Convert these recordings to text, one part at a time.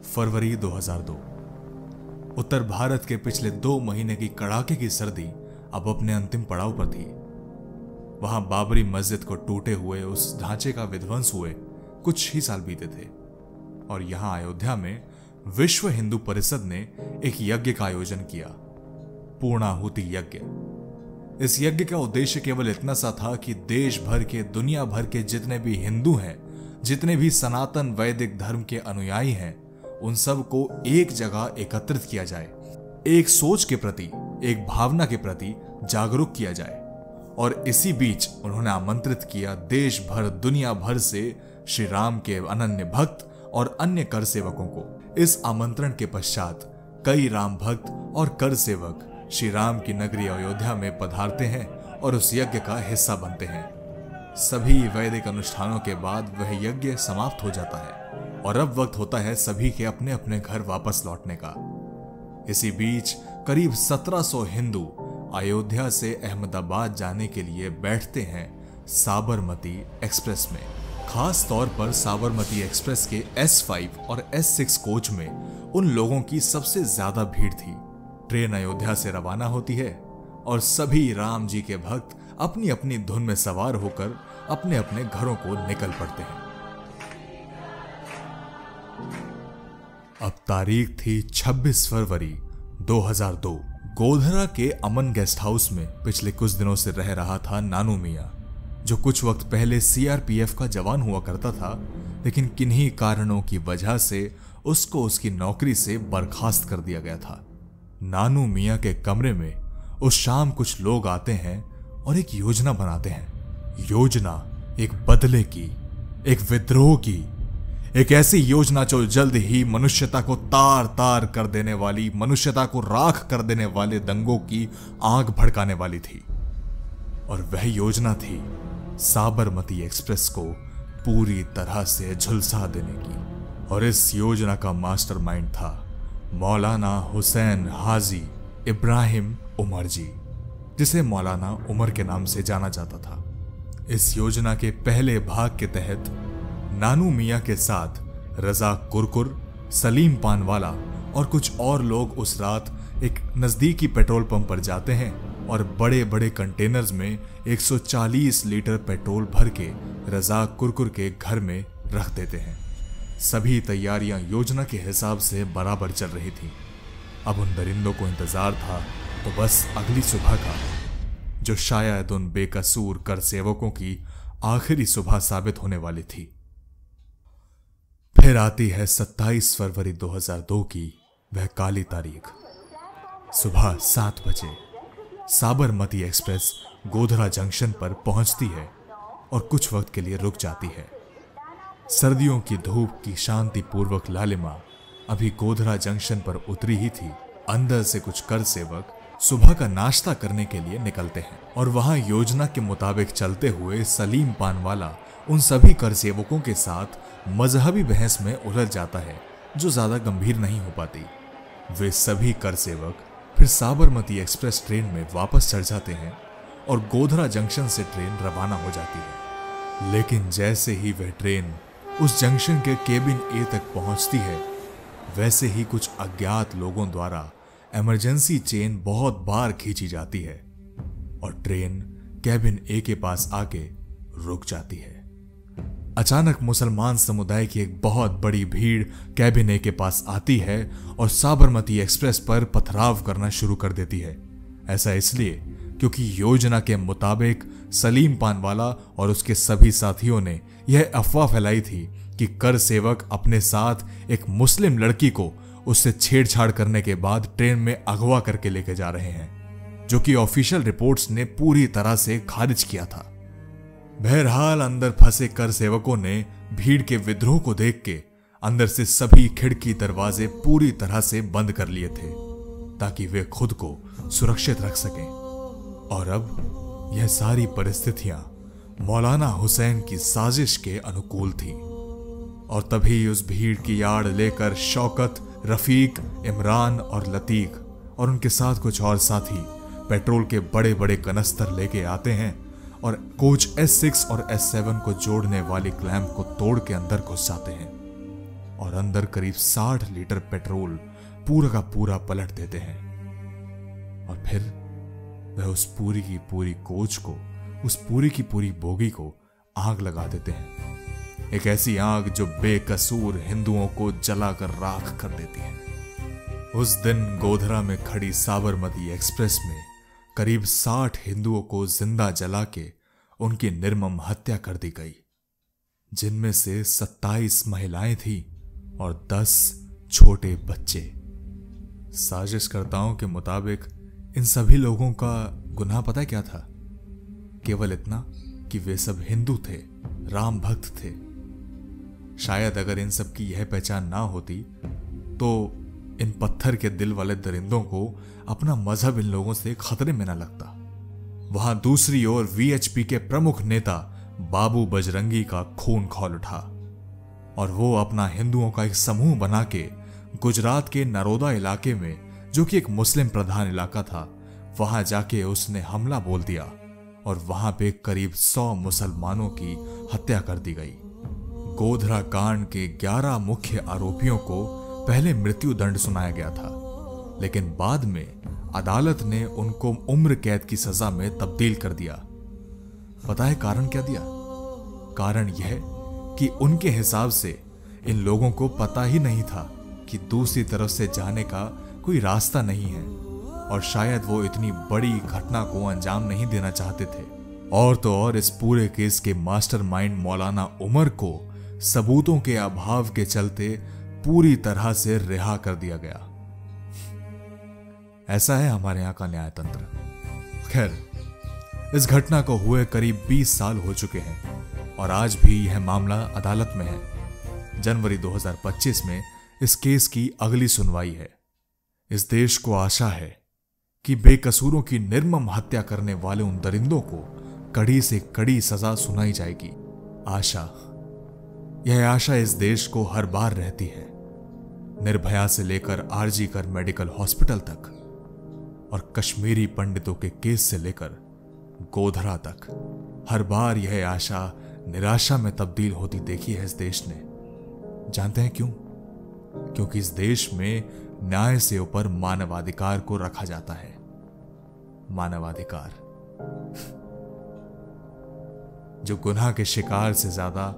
फरवरी 2002। उत्तर भारत के पिछले 2 महीने की कड़ाके की सर्दी अब अपने अंतिम पड़ाव पर थी। वहां बाबरी मस्जिद को टूटे हुए उस ढांचे का विध्वंस हुए कुछ ही साल बीते थे और यहां अयोध्या में विश्व हिंदू परिषद ने एक यज्ञ का आयोजन किया, पूर्णाहुति यज्ञ। इस यज्ञ का उद्देश्य केवल इतना सा था कि देश भर के, दुनिया भर के जितने भी हिंदू हैं, जितने भी सनातन वैदिक धर्म के अनुयायी हैं, उन सब को एक जगह एकत्रित किया जाए, एक सोच के प्रति, एक भावना के प्रति जागरूक किया जाए। और इसी बीच उन्होंने आमंत्रित किया देश भर, दुनिया भर से श्री राम के अनन्य भक्त और अन्य कर सेवकों को। इस आमंत्रण के पश्चात कई राम भक्त और कर सेवक श्री राम की नगरी अयोध्या में पधारते हैं और उस यज्ञ का हिस्सा बनते हैं। सभी वैदिक अनुष्ठानों के बाद वह यज्ञ समाप्त हो जाता है और अब वक्त होता है सभी के अपने अपने घर वापस लौटने का। इसी बीच करीब 1700 हिंदू अयोध्या से अहमदाबाद जाने के लिए बैठते हैं साबरमती एक्सप्रेस में। खास तौर पर साबरमती एक्सप्रेस के S5 और S6 कोच में उन लोगों की सबसे ज्यादा भीड़ थी। ट्रेन अयोध्या से रवाना होती है और सभी राम जी के भक्त अपनी अपनी धुन में सवार होकर अपने अपने घरों को निकल पड़ते हैं। अब तारीख थी 26 फरवरी 2002। गोधरा के अमन गेस्ट हाउस में पिछले कुछ दिनों से रह रहा था नानू मियां, जो कुछ वक्त पहले CRPF का जवान हुआ करता था, लेकिन किन्हीं कारणों की वजह से उसको उसकी नौकरी से बर्खास्त कर दिया गया था। नानू मियां के कमरे में उस शाम कुछ लोग आते हैं और एक योजना बनाते हैं। योजना एक बदले की, एक विद्रोह की, एक ऐसी योजना जो जल्द ही मनुष्यता को तार तार कर देने वाली, मनुष्यता को राख कर देने वाले दंगों की आग भड़काने वाली थी। और वह योजना थी साबरमती एक्सप्रेस को पूरी तरह से झुलसा देने की। और इस योजना का मास्टरमाइंड था मौलाना हुसैन हाजी इब्राहिम उमर जी, जिसे मौलाना उमर के नाम से जाना जाता था। इस योजना के पहले भाग के तहत नानू मियां के साथ रजा कुरकुर, सलीम पानवाला और कुछ और लोग उस रात एक नजदीकी पेट्रोल पंप पर जाते हैं और बड़े बड़े कंटेनर्स में 140 लीटर पेट्रोल भर के रजा कुरकुर के घर में रख देते हैं। सभी तैयारियां योजना के हिसाब से बराबर चल रही थी। अब उन दरिंदों को इंतजार था तो बस अगली सुबह का, जो शायद उन बेकसूर कर सेवकों की आखिरी सुबह साबित होने वाली थी। फिर आती है 27 फरवरी 2002 की वह काली तारीख। सुबह 7 बजे साबरमती एक्सप्रेस गोधरा जंक्शन पर पहुंचती है और कुछ वक्त के लिए रुक जाती है। सर्दियों की धूप की शांतिपूर्वक लालिमा अभी गोधरा जंक्शन पर उतरी ही थी। अंदर से कुछ कर सेवक सुबह का नाश्ता करने के लिए निकलते हैं और वहां योजना के मुताबिक चलते हुए सलीम पानवाला उन सभी कर सेवकों के साथ मजहबी बहस में उलझ जाता है, जो ज्यादा गंभीर नहीं हो पाती। वे सभी कर सेवक फिर साबरमती एक्सप्रेस ट्रेन में वापस चढ़ जाते हैं और गोधरा जंक्शन से ट्रेन रवाना हो जाती है। लेकिन जैसे ही वह ट्रेन उस जंक्शन के केबिन ए तक पहुंचती है, वैसे ही कुछ अज्ञात लोगों द्वारा इमरजेंसी चेन बहुत बार खींची जाती है और ट्रेन केबिन ए के पास आके रुक जाती है। अचानक मुसलमान समुदाय की एक बहुत बड़ी भीड़ केबिन ए के पास आती है और साबरमती एक्सप्रेस पर पथराव करना शुरू कर देती है। ऐसा इसलिए क्योंकि योजना के मुताबिक सलीम पानवाला और उसके सभी साथियों ने यह अफवाह फैलाई थी कि कर सेवक अपने साथ एक मुस्लिम लड़की को उससे छेड़छाड़ करने के बाद ट्रेन में अगवा करके लेके जा रहे हैं, जो कि ऑफिशियल रिपोर्ट्स ने पूरी तरह से खारिज किया था। बहरहाल अंदर फंसे कर सेवकों ने भीड़ के विद्रोह को देख के अंदर से सभी खिड़की दरवाजे पूरी तरह से बंद कर लिए थे ताकि वे खुद को सुरक्षित रख सकें। और अब यह सारी परिस्थितियां मौलाना हुसैन की साजिश के अनुकूल थी। और तभी उस भीड़ की आड़ लेकर शौकत, रफीक, इमरान और लतीक और उनके साथ कुछ और साथी पेट्रोल के बड़े बड़े कनस्तर लेके आते हैं और कोच S6 और S7 को जोड़ने वाली क्लैंप को तोड़ के अंदर घुस जाते हैं। और अंदर करीब 60 लीटर पेट्रोल पूरा का पूरा पलट देते हैं। और फिर वह उस पूरी की पूरी कोच को, उस पूरी की पूरी बोगी को आग लगा देते हैं। एक ऐसी आग जो बेकसूर हिंदुओं को जलाकर राख कर देती है। उस दिन गोधरा में खड़ी साबरमती एक्सप्रेस में करीब 60 हिंदुओं को जिंदा जला के उनकी निर्मम हत्या कर दी गई, जिनमें से 27 महिलाएं थीं और 10 छोटे बच्चे। साजिशकर्ताओं के मुताबिक इन सभी लोगों का गुनाह पता क्या था? केवल इतना कि वे सब हिंदू थे, राम भक्त थे। शायद अगर इन सब की यह पहचान ना होती तो इन पत्थर के दिल वाले दरिंदों को अपना मजहब इन लोगों से खतरे में न लगता। वहां दूसरी ओर वीएचपी के प्रमुख नेता बाबू बजरंगी का खून खौल उठा और वो अपना हिंदुओं का एक समूह बना के गुजरात के नरोदा इलाके में, जो कि एक मुस्लिम प्रधान इलाका था, वहां जाके उसने हमला बोल दिया और वहां पे करीब 100 मुसलमानों की हत्या कर दी गई। गोधरा कांड के 11 मुख्य आरोपियों को पहले मृत्यु दंड सुनाया गया था, लेकिन बाद में अदालत ने उनको उम्र कैद की सजा में तब्दील कर दिया। पता है कारण क्या दिया? कारण यह कि उनके हिसाब से इन लोगों को पता ही नहीं था कि दूसरी तरफ से जाने का कोई रास्ता नहीं है और शायद वो इतनी बड़ी घटना को अंजाम नहीं देना चाहते थे। और तो और इस पूरे केस के मास्टरमाइंड मौलाना उमर को सबूतों के अभाव के चलते पूरी तरह से रिहा कर दिया गया। ऐसा है हमारे यहां का न्याय तंत्र। खैर, इस घटना को हुए करीब 20 साल हो चुके हैं और आज भी यह मामला अदालत में है। जनवरी 2025 में इस केस की अगली सुनवाई है। इस देश को आशा है कि बेकसूरों की निर्मम हत्या करने वाले उन दरिंदों को कड़ी से कड़ी सजा सुनाई जाएगी। आशा, यह आशा इस देश को हर बार रहती है, निर्भया से लेकर आरजी कर मेडिकल हॉस्पिटल तक और कश्मीरी पंडितों के केस से लेकर गोधरा तक। हर बार यह आशा निराशा में तब्दील होती देखी है इस देश ने। जानते हैं क्यों? क्योंकि इस देश में न्याय से ऊपर मानवाधिकार को रखा जाता है। मानवाधिकार जो गुनाह के शिकार से ज्यादा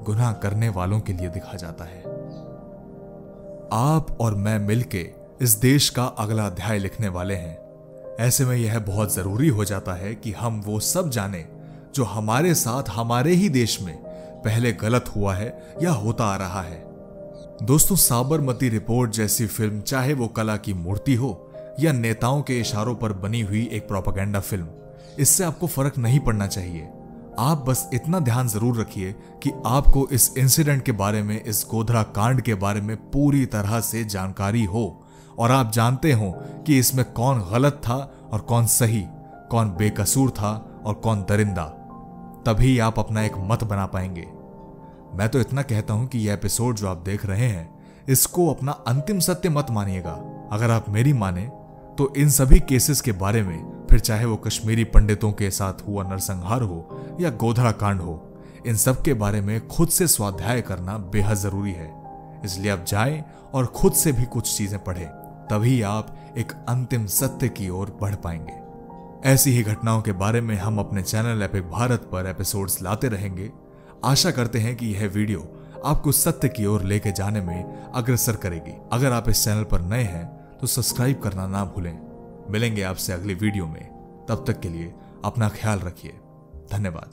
गुनाह करने वालों के लिए दिखा जाता है। आप और मैं मिलके इस देश का अगला अध्याय लिखने वाले हैं। ऐसे में यह बहुत जरूरी हो जाता है कि हम वो सब जानें जो हमारे साथ हमारे ही देश में पहले गलत हुआ है या होता आ रहा है। दोस्तों, साबरमती रिपोर्ट जैसी फिल्म, चाहे वो कला की मूर्ति हो या नेताओं के इशारों पर बनी हुई एक प्रोपेगेंडा फिल्म, इससे आपको फर्क नहीं पड़ना चाहिए। आप बस इतना ध्यान जरूर रखिए कि आपको इस इंसिडेंट के बारे में, इस गोधरा कांड के बारे में पूरी तरह से जानकारी हो और आप जानते हो कि इसमें कौन गलत था और कौन सही, कौन बेकसूर था और कौन दरिंदा। तभी आप अपना एक मत बना पाएंगे। मैं तो इतना कहता हूं कि यह एपिसोड जो आप देख रहे हैं, इसको अपना अंतिम सत्य मत मानिएगा। अगर आप मेरी माने तो इन सभी केसेस के बारे में, फिर चाहे वो कश्मीरी पंडितों के साथ हुआ नरसंहार हो या गोधरा कांड हो, इन सब के बारे में खुद से स्वाध्याय करना बेहद जरूरी है। इसलिए आप जाएं और खुद से भी कुछ चीजें पढ़ें, तभी आप एक अंतिम सत्य की ओर बढ़ पाएंगे। ऐसी ही घटनाओं के बारे में हम अपने चैनल एपिक भारत पर एपिसोड्स लाते रहेंगे। आशा करते हैं कि यह वीडियो आपको सत्य की ओर लेके जाने में अग्रसर करेगी। अगर आप इस चैनल पर नए हैं तो सब्सक्राइब करना ना भूलें। मिलेंगे आपसे अगली वीडियो में। तब तक के लिए अपना ख्याल रखिए। धन्यवाद।